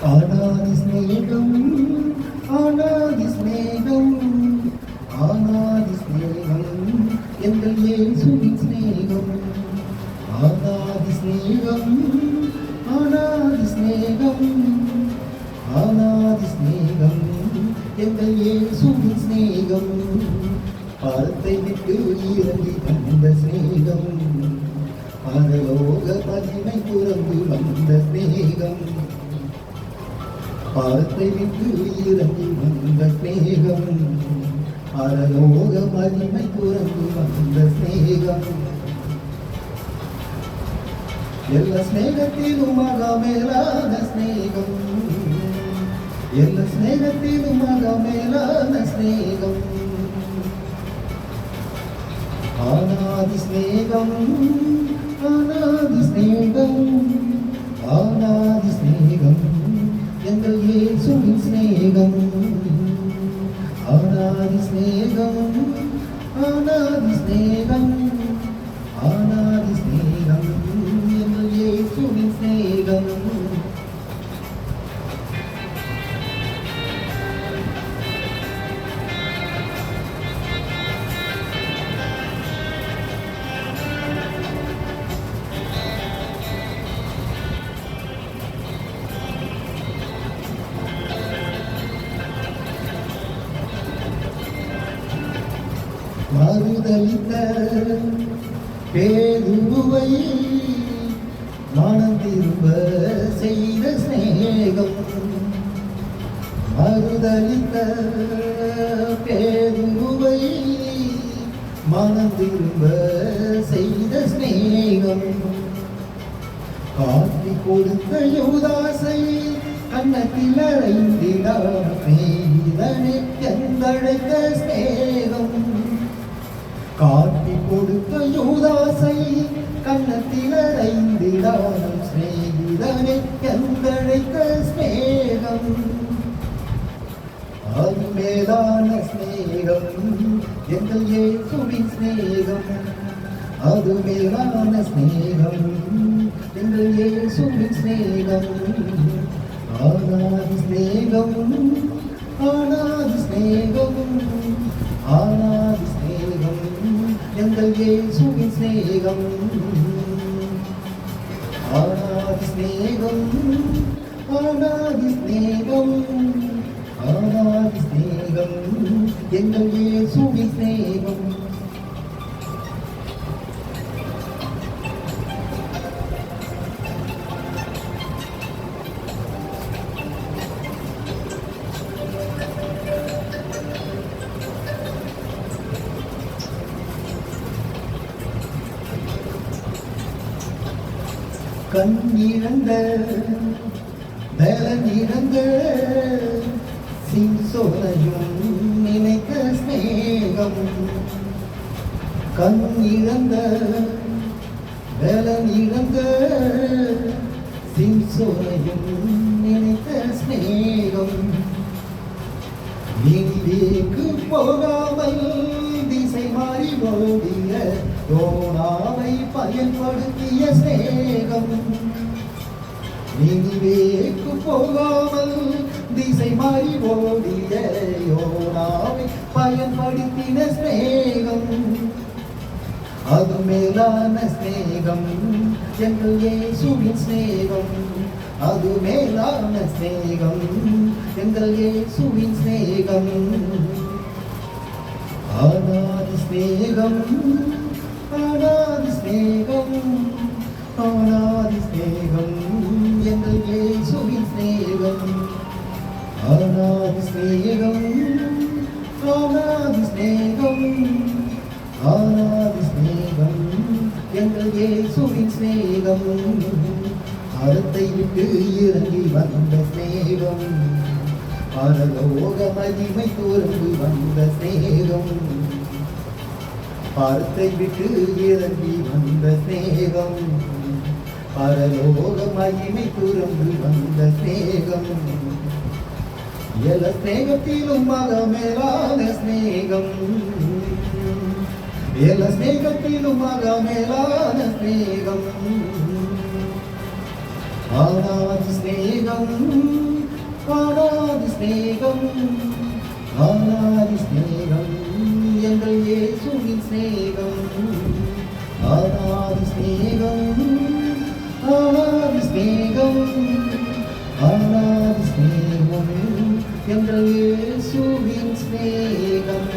ஆனாதி ஸ்நேகம் ஆனாதி ஸ்நேகம் ஆனாதி ஸ்நேகம் எங்கள் இயேசுவின் ஸ்நேகம் ஆனாதி ஸ்நேகம் ஆனாதி ஸ்நேகம் ஆனாதி ஸ்நேகம் எங்கள் இயேசுவின் ஸ்நேகம் பாரத்தை விட்டு இறங்கி வந்த ஸ்நேகம் பரலோக மகிமை துறந்து வந்த ஸ்நேகம் பாரத்தை விட்டு இறங்கி வந்த ஸ்நேகம் பரலோக மகிமை துறந்து வந்த ஸ்நேகம் எல்லா ஸ்நேகத்திலும் மேலான ஸ்நேகம் எல்லா ஸ்நேகத்திலும் மேலான ஸ்நேகம் ஆனாதி ஸ்நேகம் ஆனாதி ஸ்நேகம் ஆனாதி ஸ்நேகம் எங்கள் இயேசுவின் ஸ்நேகம் ஆனாதி ஸ்நேகம் ஆனாதி ஸ்நேகம் ஆனாதி ஸ்நேகம் எங்கள் இயேசுவின் ஸ்நேகம் மறுதலித்த பேருவை மனம் திரும்ப செய்த ஸ்நேகம் மறுதலித்த பேருவை மனம் திரும்ப செய்த ஸ்நேகம் காட்டி கொடுத்த யூதாசை கண்ணத்தில் அடைந்திடாமே இதனை எந்தழைத்த ஸ்நேகம் காட்டி கொடுத்த யூதாசை கண்ணத்தில் அடைந்திடாமல் ஸ்நேகிதனை எந்தழைத்த ஸ்நேகம் அது மேலான ஸ்நேகம் எங்கள் இயேசுவின் ஸ்நேகம் அது மேலான ஸ்நேகம் எங்கள் இயேசுவின் ஸ்நேகம் ஆனாதி ஸ்நேகம் ஆனாதி ஸ்நேகம் ஆனாதி ஸ்நேகம் எங்கள் இயேசுவின் ஸ்நேகம் ஆனாதி ஸ்நேகம் ஆனாதி ஸ்நேகம் ஆனாதி ஸ்நேகம் எங்கள் இயேசுவின் ஸ்நேகம் கண் இழந்த பலன் இழந்த சிம்சோனையும் நினைத்த ஸ்நேகம் கண் இழந்த பலன் இழந்த சிம்சோனையும் நினைத்த ஸ்நேகம் நீதிக்கு போகாமல் திசை மாறி ஓடிய யோனாவை பயன்படுத்திய ஸ்நேகம் நீதிக்கு போகாமல் திசை மாறி ஓடிய யோனாவை பயன்படுத்தின ஸ்நேகம் அது மேலான ஸ்நேகம் எங்கள் இயேசுவின் ஸ்நேகம் அது மேலான ஸ்நேகம் எங்கள் இயேசுவின் ஸ்நேகம் ஆனாதி ஸ்நேகம் ஆனாதி ஸ்நேகம் ஆனாதி ஸ்நேகம் எங்கள் இயேசுவின் ஸ்நேகம் ஆனாதி ஸ்நேகம் ஆனாதி ஸ்நேகம் ஆனாதி ஸ்நேகம் எங்கள் இயேசுவின் ஸ்நேகம் அறத்தை விட்டு இறங்கி வந்த ஸ்நேகம் பரலோக மகிமை துறந்து வந்த ஸ்நேகம் பாரத்தை விட்டு இறங்கி வந்த ஸ்நேகம் பரலோக மகிமை துறந்து வந்த ஸ்நேகம் எல்லா ஸ்நேகத்திலும் மேலான ஸ்நேகம் எல்லா ஸ்நேகத்திலும் மேலான ஸ்நேகம் ஆனாதி ஸ்நேகம், ஆனாதி ஸ்நேகம், ஆனாதி ஸ்நேகம், எங்கள் இயேசுவின் ஸ்நேகம். ஆனாதி ஸ்நேகம், ஆனாதி ஸ்நேகம், ஆனாதி ஸ்நேகம், எங்கள் இயேசுவின் ஸ்நேகம்.